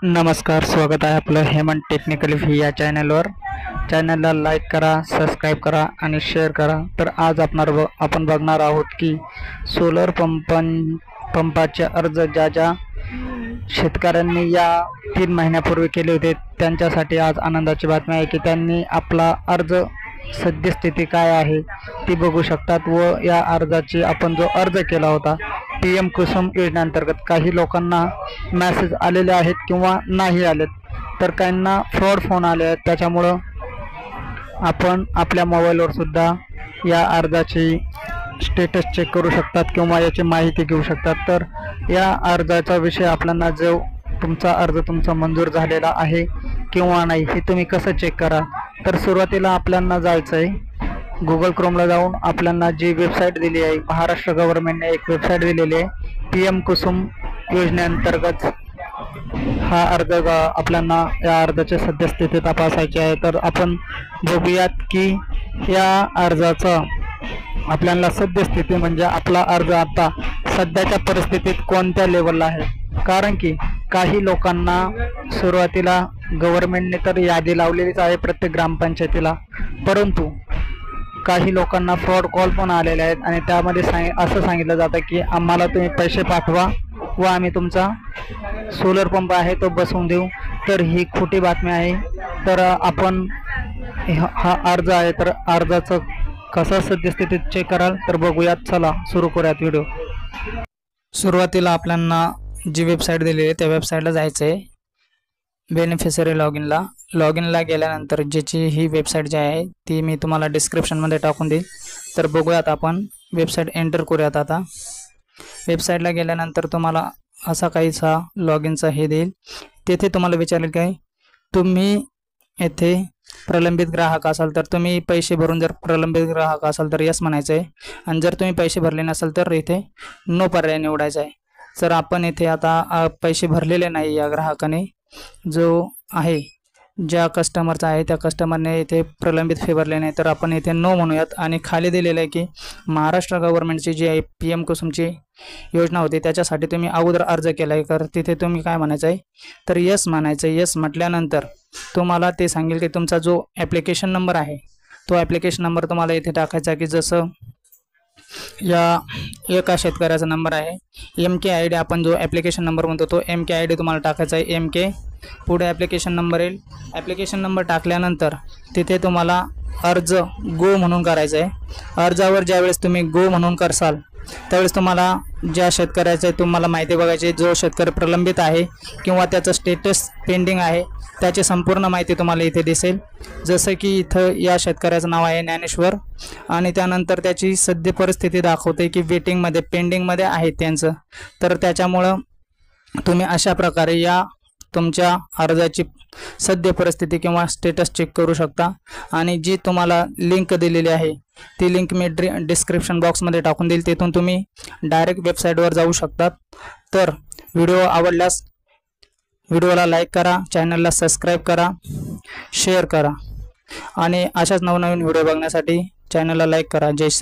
नमस्कार, स्वागत आहे आपलं हेमंत टेक्निकल व्ही या चॅनलवर। चॅनलला लाईक करा, सबस्क्राईब करा आणि शेअर करा। तर आज आपण बघणार आहोत की सोलर पंपाचे अर्ज ज्या शेतकऱ्यांनी या 3 महिन्यापूर्वी केले होते त्यांच्यासाठी आज आनंदाची बातमी आहे की त्यांनी आपला अर्ज सद्यस्थिती काय आहे ती बघू शकतात। व या अर्जाची आपण जो अर्ज केला होता PM कुसुम योजनेअंतर्गत काही लोकांना मेसेज आलेले आहेत किंवा नाही आलेत, तर काहींना फ्रॉड फोन आले आहेत। त्याच्यामुळं आपण आपल्या मोबाईलवर सुद्धा या अर्जाची स्टेटस चेक करू शकतात किंवा याची माहिती घेऊ शकतात। तर या अर्जाचा विषय आपल्याला जो तुमचा अर्ज मंजूर झालेला आहे किंवा नाही हे तुम्ही कसं चेक करा। तर सुरुवातीला आपल्याला जायचं आहे गूगल क्रोमला जाऊन आपल्याला जी वेबसाईट दिली आहे, महाराष्ट्र गव्हर्नमेंटने एक वेबसाईट दिलेली आहे PM कुसुम योजनेअंतर्गत हा अर्ज आपल्याला या अर्जाची सद्यस्थिती तपासायची आहे। तर आपण बघूयात की या अर्जाचा आपल्याला सद्यस्थिती म्हणजे आपला अर्ज आता सध्याच्या परिस्थितीत कोणत्या लेवलला आहे। कारण की काही लोकांना सुरुवातीला गव्हर्नमेंटने तर यादी लावलेलीच आहे प्रत्येक ग्रामपंचायतीला, परंतु काही लोकांना फ्रॉड कॉल पण आलेले आहेत आणि त्यामध्ये असं सांगितलं जातं की आम्हाला तुम्ही पैसे पाठवा व आम्ही तुमचा सोलर पंप आहे तो बसवून देऊ। तर ही खोटी बातमी आहे। तर आपण हा अर्ज आहे, तर अर्जाचं कसं सद्यस्थितीत चेक कराल तर बघूयात। चला सुरू करूयात व्हिडिओ। सुरुवातीला आपल्याला जी वेबसाईट दिलेली आहे त्या वेबसाईटला जायचं आहे, बेनिफिशरी लॉगिनला गेल्यानंतर ज्याची ही वेबसाईट जी आहे ती मी तुम्हाला डिस्क्रिप्शनमध्ये टाकून देईल। तर बघूयात, आपण वेबसाईट एंटर करूयात। आता वेबसाईटला गेल्यानंतर तुम्हाला असा काहीसा लॉगिनचा हे देईल। तेथे तुम्हाला विचारेल की तुम्ही येथे प्रलंबित ग्राहक असाल तर तुम्ही पैसे भरून जर प्रलंबित ग्राहक असाल तर यस म्हणायचं आहे, आणि जर तुम्ही पैसे भरले नसाल तर इथे नो पर्याय निवडायचा आहे। जर आपण इथे आता पैसे भरलेले नाही या ग्राहकाने जो आहे ज्या कस्टमरचा आहे त्या कस्टमरने इथे प्रलंबित फी भरले नाही तर आपण इथे नो म्हणूयात। आणि खाली दिलेलं आहे की महाराष्ट्र गव्हर्नमेंटची जी आहे PM कुसुमची योजना होती त्याच्यासाठी तुम्ही अगोदर अर्ज केला आहे, तर तिथे तुम्ही काय म्हणायचं आहे तर यस म्हणायचं आहे। यस म्हटल्यानंतर तुम्हाला ते सांगेल की तुमचा जो ॲप्लिकेशन नंबर आहे तो ॲप्लिकेशन नंबर तुम्हाला इथे टाकायचा की जसं या एका शेतकऱ्याचा नंबर आहे MK ID, आपण जो ॲप्लिकेशन नंबर म्हणतो तो MK ID तुम्हाला टाकायचा आहे। MK पुढे ॲप्लिकेशन नंबर येईल। ॲप्लिकेशन नंबर टाकल्यानंतर तिथे तुम्हाला अर्ज गो म्हणून करायचं आहे। अर्जावर ज्यावेळेस तुम्ही गो म्हणून करसाल त्यावेळेस तुम्हाला ज्या शेतकऱ्याचे तुम्हाला माहिती बघायची, जो शेतकरी प्रलंबित आहे किंवा त्याचं स्टेटस पेंडिंग आहे त्याची संपूर्ण माहिती तुम्हाला इथे दिसेल। जसं की इथं या शेतकऱ्याचं नाव आहे ज्ञानेश्वर आणि त्यानंतर त्याची सद्य परिस्थिती दाखवते की वेटिंगमध्ये पेंडिंगमध्ये आहे त्यांचं। तर त्याच्यामुळं तुम्ही अशा प्रकारे या तुमच्या अर्जाची सद्य परिस्थिती किंवा स्टेटस चेक करू शकता। आणि जी तुम्हाला लिंक दिलेली आहे ती लिंक मी डिस्क्रिप्शन बॉक्समध्ये टाकून देईल, तिथून तुम्ही डायरेक्ट वेबसाईटवर जाऊ शकतात। तर व्हिडिओ आवडल्यास व्हिडिओला लाईक करा, चॅनलला सबस्क्राईब करा, शेअर करा आणि अशाच नवनवीन व्हिडिओ बघण्यासाठी चॅनलला लाईक करा। जय श्री